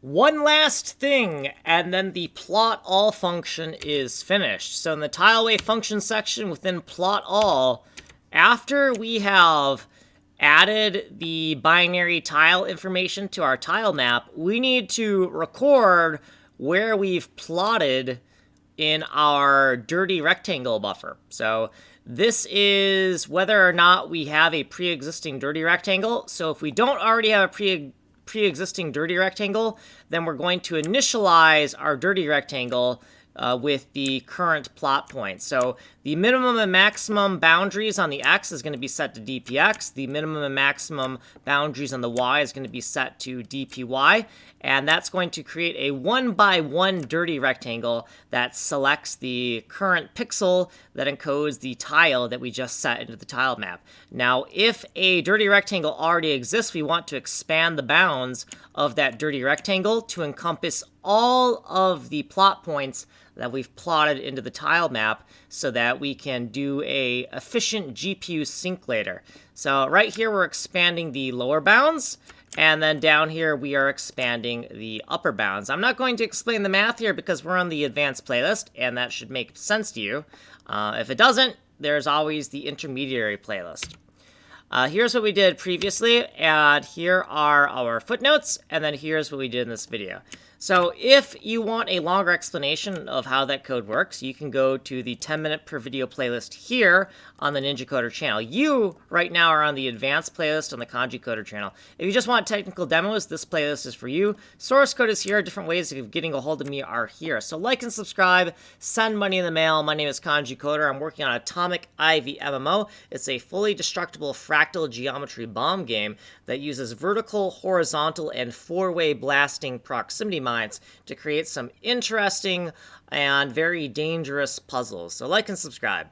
One last thing, and then the plot all function is finished. So in the Tileway function section within plot all, after we have added the binary tile information to our tile map, we need to record where we've plotted in our dirty rectangle buffer. So this is whether or not we have a pre-existing dirty rectangle. So if we don't already have a pre-existing dirty rectangle, then we're going to initialize our dirty rectangle with the current plot point. So the minimum and maximum boundaries on the x is going to be set to dpx. The minimum and maximum boundaries on the y is going to be set to dpy. And that's going to create a 1x1 dirty rectangle that selects the current pixel that encodes the tile that we just set into the tile map. Now, if a dirty rectangle already exists, we want to expand the bounds of that dirty rectangle to encompass all of the plot points that we've plotted into the tile map so that we can do a efficient GPU sync later. So right here, we're expanding the lower bounds. And then down here, we are expanding the upper bounds. I'm not going to explain the math here because we're on the advanced playlist, and that should make sense to you. If it doesn't, there's always the intermediary playlist. Here's what we did previously, and here are our footnotes, and then here's what we did in this video. So if you want a longer explanation of how that code works, you can go to the 10-minute per video playlist here on the Ninja Coder channel. You, right now, are on the advanced playlist on the Kanji Coder channel. If you just want technical demos, this playlist is for you. Source code is here. Different ways of getting a hold of me are here. So like and subscribe. Send money in the mail. My name is Kanji Coder. I'm working on Atomic Ivy MMO. It's a fully destructible fractal geometry bomb game that uses vertical, horizontal, and four-way blasting proximity mines to create some interesting and very dangerous puzzles. So like and subscribe.